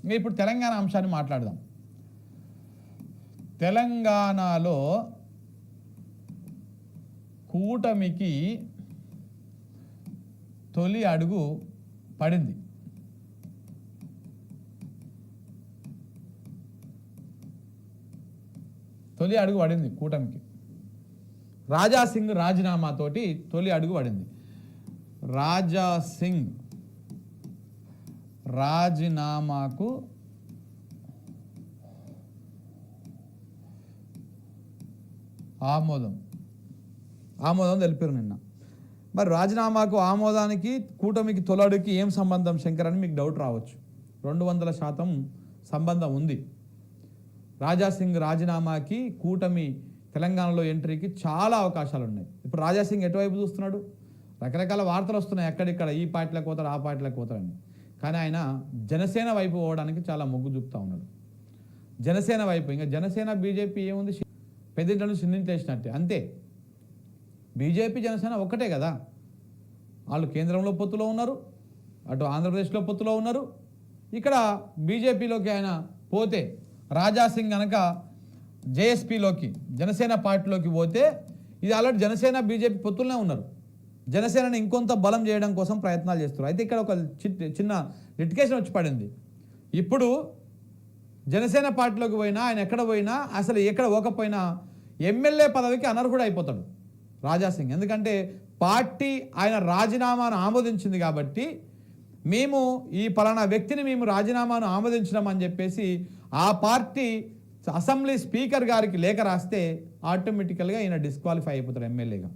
ఇంకా ఇప్పుడు తెలంగాణ అంశాన్ని మాట్లాడదాం. తెలంగాణలో కూటమికి తొలి అడుగు పడింది. తొలి అడుగు పడింది కూటమికి. రాజాసింగ్ రాజీనామాతోటి తొలి అడుగు పడింది. రాజాసింగ్ రాజీనామాకు ఆమోదం తెలిపారు నిన్న. మరి రాజీనామాకు ఆమోదానికి కూటమికి తొలడుకి ఏం సంబంధం శంకర్ అని మీకు డౌట్ రావచ్చు. 200% సంబంధం ఉంది. రాజాసింగ్ రాజీనామాకి కూటమి తెలంగాణలో ఎంట్రీకి చాలా అవకాశాలు ఉన్నాయి. ఇప్పుడు రాజాసింగ్ ఎటువైపు చూస్తున్నాడు? రకరకాల వార్తలు వస్తున్నాయి, ఎక్కడిక్కడ ఈ పార్టీలకు పోతాడు ఆ పార్టీలకు పోతాడని. కానీ ఆయన జనసేన వైపు పోవడానికి చాలా మొగ్గు చూపుతూ ఉన్నాడు. జనసేన వైపు, ఇంకా జనసేన బీజేపీ ఏముంది, పెద్దింటను సిన్నింటేసినట్టే అంతే. బీజేపీ జనసేన ఒక్కటే కదా. వాళ్ళు కేంద్రంలో పొత్తులో ఉన్నారు, అటు ఆంధ్రప్రదేశ్లో పొత్తులో ఉన్నారు. ఇక్కడ బీజేపీలోకి ఆయన పోతే, రాజాసింగ్ కనుక జేఎస్పీలోకి జనసేన పార్టీలోకి పోతే, ఇది ఆల్రెడీ జనసేన బీజేపీ పొత్తులనే ఉన్నారు. జనసేనని ఇంకొంత బలం చేయడం కోసం ప్రయత్నాలు చేస్తారు. అయితే ఇక్కడ ఒక చిన్న లిటిగేషన్ వచ్చి పడింది. ఇప్పుడు జనసేన పార్టీలోకి పోయినా, ఆయన ఎక్కడ పోయినా, అసలు ఎక్కడ పోకపోయినా ఎమ్మెల్యే పదవికి అనర్హుడు అయిపోతాడు రాజాసింగ్. ఎందుకంటే పార్టీ ఆయన రాజీనామాను ఆమోదించింది కాబట్టి, మేము ఈ పలానా వ్యక్తిని మేము రాజీనామాను ఆమోదించినామని చెప్పేసి ఆ పార్టీ అసెంబ్లీ స్పీకర్ గారికి లేఖ రాస్తే ఆటోమేటికల్గా ఈయన డిస్క్వాలిఫై అయిపోతాడు ఎమ్మెల్యేగా.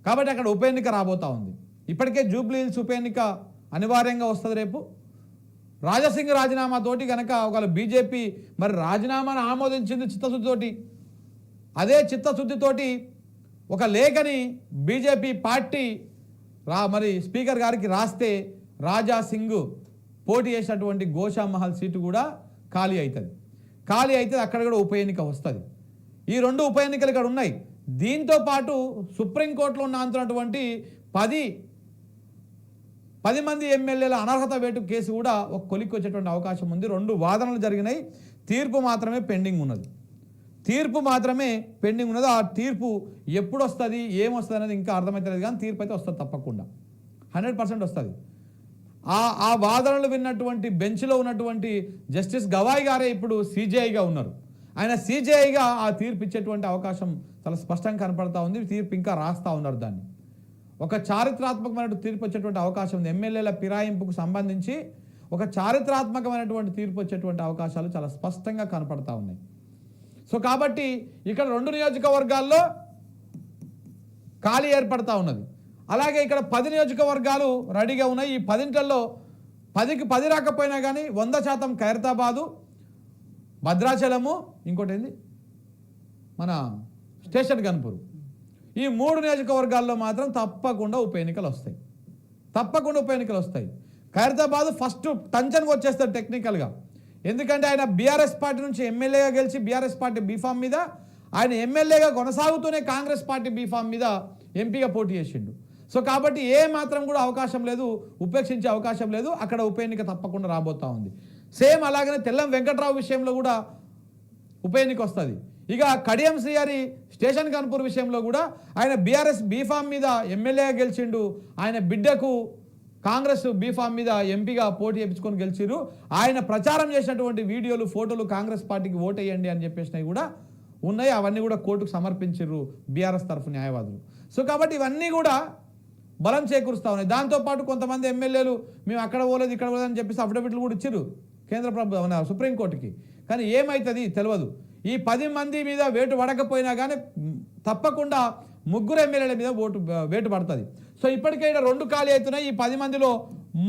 కాబట్టి అక్కడ ఉప ఎన్నిక రాబోతూ ఉంది. ఇప్పటికే జూబ్లీ హిల్స్ ఉప ఎన్నిక అనివార్యంగా వస్తుంది రేపు. రాజాసింగ్ రాజీనామాతోటి కనుక ఒకవేళ బీజేపీ మరి రాజీనామాను ఆమోదించింది చిత్తశుద్ధితోటి, అదే చిత్తశుద్ధితోటి ఒక లేఖని బీజేపీ పార్టీ మరి స్పీకర్ గారికి రాస్తే రాజాసింగ్ పోటీ చేసినటువంటి గోషామహల్ సీటు కూడా ఖాళీ అవుతుంది. ఖాళీ అయితే అక్కడ కూడా ఉప ఎన్నిక వస్తుంది. ఈ 2 ఉప ఎన్నికలు ఇక్కడ ఉన్నాయి. దీంతో పాటు సుప్రీంకోర్టులో ఉన్నటువంటి 10 మంది ఎమ్మెల్యేల అనర్హత వేటు కేసు కూడా ఒక కొలిక్కి వచ్చేటువంటి అవకాశం ఉంది. 2 వాదనలు జరిగినాయి, తీర్పు మాత్రమే పెండింగ్ ఉన్నది. ఆ తీర్పు ఎప్పుడు వస్తుంది, ఏమొస్తుంది అనేది ఇంకా అర్థమవుతలేదు. కానీ తీర్పు అయితే వస్తుంది, తప్పకుండా 100% వస్తుంది. ఆ వాదనలు విన్నటువంటి బెంచ్లో ఉన్నటువంటి జస్టిస్ గవాయ్ గారే ఇప్పుడు సిజేఐగా ఉన్నారు. ఆయన సిజేఐగా ఆ తీర్పు ఇచ్చేటువంటి అవకాశం చాలా స్పష్టంగా కనపడతా ఉంది. తీర్పు ఇంకా రాస్తూ ఉన్నారు. దాన్ని ఒక చారిత్రాత్మకమైన తీర్పు వచ్చేటువంటి అవకాశం ఉంది. ఎమ్మెల్యేల ఫిరాయింపుకు సంబంధించి ఒక చారిత్రాత్మకమైనటువంటి తీర్పు వచ్చేటువంటి అవకాశాలు చాలా స్పష్టంగా కనపడతా ఉన్నాయి. సో కాబట్టి ఇక్కడ 2 నియోజకవర్గాల్లో ఖాళీ ఏర్పడతా ఉన్నది. అలాగే ఇక్కడ 10 నియోజకవర్గాలు రెడీగా ఉన్నాయి. ఈ 10ంటిలో 10కి 10 రాకపోయినా కానీ 100% ఖైరతాబాదు, భద్రాచలము, ఇంకోటి ఏంది మన స్టేషన్ గన్పూర్, ఈ 3 నియోజకవర్గాల్లో మాత్రం తప్పకుండా ఉప ఎన్నికలు వస్తాయి. ఖైరతాబాదు ఫస్ట్ టంచన్కి వచ్చేస్తారు టెక్నికల్గా. ఎందుకంటే ఆయన బీఆర్ఎస్ పార్టీ నుంచి ఎమ్మెల్యేగా గెలిచి బీఆర్ఎస్ పార్టీ బీఫామ్ మీద, ఆయన ఎమ్మెల్యేగా కొనసాగుతూనే కాంగ్రెస్ పార్టీ బీఫామ్ మీద ఎంపీగా పోటీ చేసిండు. సో కాబట్టి ఏ మాత్రం కూడా అవకాశం లేదు, ఉపేక్షించే అవకాశం లేదు. అక్కడ ఉప ఎన్నిక తప్పకుండా రాబోతూ ఉంది. సేమ్ అలాగనే తెల్లం వెంకట్రావు విషయంలో కూడా ఉప ఎన్నిక వస్తుంది. ఇక కడియం శ్రీహరి స్టేషన్ కన్పూర్ విషయంలో కూడా ఆయన బీఆర్ఎస్ బీఫామ్ మీద ఎమ్మెల్యేగా గెలిచిండు. ఆయన బిడ్డకు కాంగ్రెస్ బీఫామ్ మీద ఎంపీగా పోటీ చేయించుకొని గెలిచిరు. ఆయన ప్రచారం చేసినటువంటి వీడియోలు, ఫోటోలు కాంగ్రెస్ పార్టీకి ఓటేయండి అని చెప్పేసినవి కూడా ఉన్నాయి. అవన్నీ కూడా కోర్టుకు సమర్పించారు బీఆర్ఎస్ తరఫు న్యాయవాదులు. సో కాబట్టి ఇవన్నీ కూడా బలం చేకూరుస్తూ ఉన్నాయి. దాంతోపాటు కొంతమంది ఎమ్మెల్యేలు మేము అక్కడ పోలేదు ఇక్కడ పోలేదు అని చెప్పేసి అఫిడవిట్లు కూడా ఇచ్చారు కేంద్ర ప్రభుత్వం సుప్రీంకోర్టుకి. కానీ ఏమవుతుంది తెలియదు. ఈ 10 మంది మీద వేటు పడకపోయినా కానీ తప్పకుండా 3 ఎమ్మెల్యేల మీద వేటు పడుతుంది. సో ఇప్పటికే 2 ఖాళీ అవుతున్నాయి. ఈ 10 మందిలో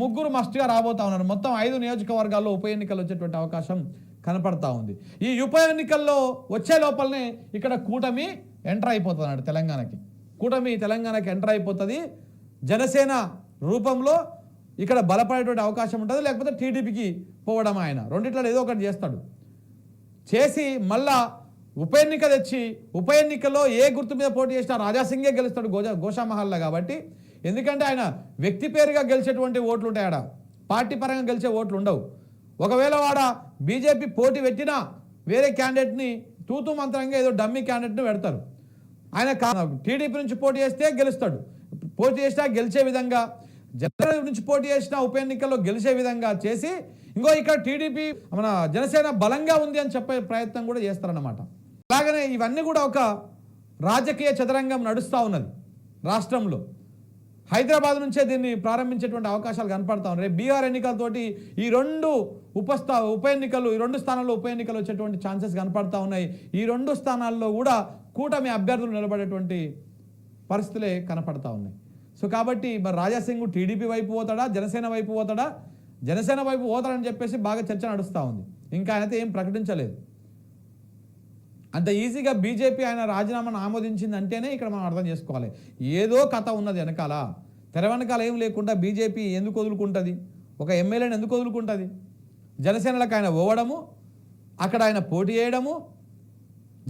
3 మస్ట్గా రాబోతా ఉన్నారు. మొత్తం 5 నియోజకవర్గాల్లో ఉప ఎన్నికలు వచ్చేటువంటి అవకాశం కనపడతా ఉంది. ఈ ఉప ఎన్నికల్లో వచ్చే లోపలనే ఇక్కడ కూటమి ఎంటర్ అయిపోతున్నాడు తెలంగాణకి. తెలంగాణకి ఎంటర్ అయిపోతుంది. జనసేన రూపంలో ఇక్కడ బలపడేటువంటి అవకాశం ఉంటుంది. లేకపోతే టీడీపీకి పోవడం, ఆయన రెండిట్లో ఏదో ఒకటి చేస్తాడు. చేసి మళ్ళా ఉప ఎన్నిక తెచ్చి ఉప ఎన్నికల్లో ఏ గుర్తు మీద పోటీ చేసినా రాజాసింగే గెలుస్తాడు గోషామహల్లా. కాబట్టి ఎందుకంటే ఆయన వ్యక్తి పేరుగా గెలిచేటువంటి ఓట్లు ఉంటాయి, ఆడ పార్టీ పరంగా గెలిచే ఓట్లు ఉండవు. ఒకవేళ వాడ బీజేపీ పోటీ పెట్టినా వేరే క్యాండిడేట్ని తూతూ మంత్రంగా ఏదో డమ్మీ క్యాండిడేట్ని పెడతారు. ఆయన టీడీపీ నుంచి పోటీ చేస్తే గెలుస్తాడు, పోటీ చేసినా గెలిచే విధంగా, జనసేన నుంచి పోటీ చేసిన ఉప ఎన్నికల్లో గెలిచే విధంగా చేసి ఇంకో ఇక్కడ టీడీపీ మన జనసేన బలంగా ఉంది అని చెప్పే ప్రయత్నం కూడా చేస్తారన్నమాట. అలాగనే ఇవన్నీ కూడా ఒక రాజకీయ చదరంగం నడుస్తూ ఉన్నది రాష్ట్రంలో. హైదరాబాద్ నుంచే దీన్ని ప్రారంభించేటువంటి అవకాశాలు కనపడతా ఉన్నాయి. బీహార్ ఎన్నికలతోటి ఈ రెండు ఉప ఎన్నికలు, ఈ రెండు స్థానాల్లో ఉప ఎన్నికలు వచ్చేటువంటి ఛాన్సెస్ కనపడతా ఉన్నాయి. ఈ రెండు స్థానాల్లో కూడా కూటమి అభ్యర్థులు నిలబడేటువంటి పరిస్థితులే కనపడతా ఉన్నాయి. సో కాబట్టి మరి రాజాసింగ్ టీడీపీ వైపు పోతాడా, జనసేన వైపు పోతాడా? జనసేన వైపు పోతాడని చెప్పేసి బాగా చర్చ నడుస్తూ ఉంది. ఇంకా ఆయనైతే ఏం ప్రకటించలేదు. అంత ఈజీగా బీజేపీ ఆయన రాజీనామాను ఆమోదించింది అంటేనే ఇక్కడ మనం అర్థం చేసుకోవాలి ఏదో కథ ఉన్నది వెనకాల. తెర వెనకాల ఏం లేకుండా బీజేపీ ఎందుకు వదులుకుంటుంది? ఒక ఎమ్మెల్యేని ఎందుకు వదులుకుంటుంది? జనసేనలకు ఆయన పోవడము, అక్కడ ఆయన పోటీ చేయడము,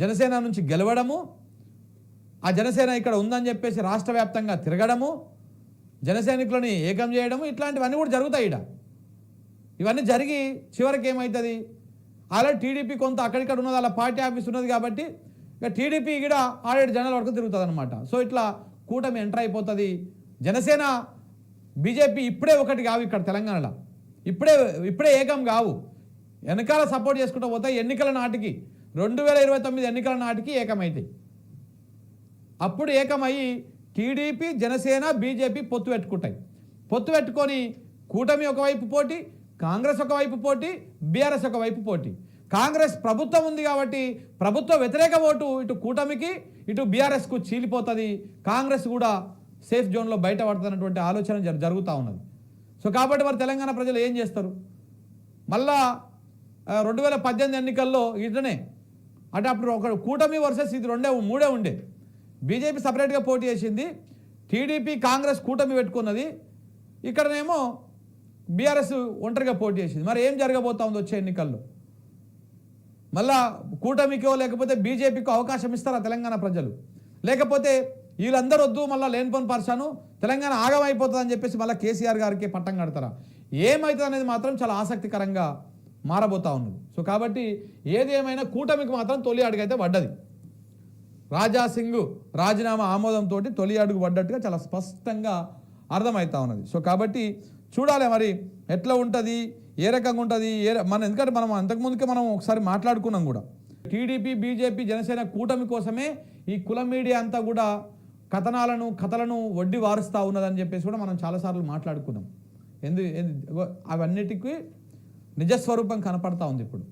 జనసేన నుంచి గెలవడము, ఆ జనసేన ఇక్కడ ఉందని చెప్పేసి రాష్ట్ర వ్యాప్తంగా తిరగడము, జనసైనికులని ఏకం చేయడము, ఇట్లాంటివన్నీ కూడా జరుగుతాయి. ఇవన్నీ జరిగి చివరికి ఏమవుతుంది? ఆల్రెడీ టీడీపీ కొంత అక్కడిక్కడ ఉన్నది, అలా పార్టీ ఆఫీస్ ఉన్నది కాబట్టి ఇక టీడీపీ కూడా ఆల్రెడీ జనాల వరకు తిరుగుతుంది అనమాట. సో ఇట్లా కూటమి ఎంటర్ అయిపోతుంది. జనసేన బీజేపీ ఇప్పుడే ఒకటి కావు, ఇక్కడ తెలంగాణలో ఇప్పుడే ఏకం కావు. వెనకాల సపోర్ట్ చేసుకుంటూ పోతాయి. ఎన్నికల నాటికి 2029 ఎన్నికల నాటికి ఏకమవుతాయి. అప్పుడు ఏకమయ్యి టీడీపీ, జనసేన, బీజేపీ పొత్తు పెట్టుకుంటాయి. పొత్తు పెట్టుకొని కూటమి ఒకవైపు పోటీ, కాంగ్రెస్ ఒకవైపు పోటీ, బీఆర్ఎస్ ఒకవైపు పోటీ. కాంగ్రెస్ ప్రభుత్వం ఉంది కాబట్టి ప్రభుత్వ వ్యతిరేక ఓటు ఇటు కూటమికి, ఇటు బీఆర్ఎస్కు చీలిపోతుంది. కాంగ్రెస్ కూడా సేఫ్ జోన్లో బయటపడుతున్నటువంటి ఆలోచన జరుగుతూ ఉన్నది. సో కాబట్టి మరి తెలంగాణ ప్రజలు ఏం చేస్తారు? మళ్ళా 2018 ఎన్నికల్లో ఇట్లనే అంటే అప్పుడు ఒక కూటమి వర్సెస్ ఇది మూడే ఉండే. బీజేపీ సపరేట్గా పోటీ చేసింది, టీడీపీ కాంగ్రెస్ కూటమి పెట్టుకున్నది, ఇక్కడనేమో బీఆర్ఎస్ ఒంటరిగా పోటీ చేసింది. మరి ఏం జరగబోతా ఉంది వచ్చే ఎన్నికల్లో? మళ్ళా కూటమికో లేకపోతే బీజేపీకో అవకాశం ఇస్తారా తెలంగాణ ప్రజలు? లేకపోతే వీళ్ళందరూ వద్దు, మళ్ళీ లేనిపోని పర్సను తెలంగాణ ఆగమైపోతుంది అని చెప్పేసి మళ్ళీ కేసీఆర్ గారికి పట్టం కడతారా? ఏమవుతుంది అనేది మాత్రం చాలా ఆసక్తికరంగా మారబోతా ఉన్నది. సో కాబట్టి ఏది ఏమైనా కూటమికి మాత్రం తొలి అడుగైతే పడ్డది. రాజాసింగ్ రాజీనామా ఆమోదంతో తొలి అడుగు పడ్డట్టుగా చాలా స్పష్టంగా అర్థమవుతా ఉన్నది. సో కాబట్టి చూడాలి మరి ఎట్లా ఉంటుంది, ఏ రకంగా ఉంటుంది. ఎందుకంటే మనం అంతకుముందుకే మనం ఒకసారి మాట్లాడుకున్నాం కూడా, టీడీపీ, బీజేపీ, జనసేన కూటమి కోసమే ఈ కుల మీడియా అంతా కూడా కథలను వడ్డీ వారుస్తూ ఉన్నదని చెప్పేసి కూడా మనం చాలాసార్లు మాట్లాడుకున్నాం. అవన్నిటికీ నిజస్వరూపం కనపడతా ఉంది ఇప్పుడు.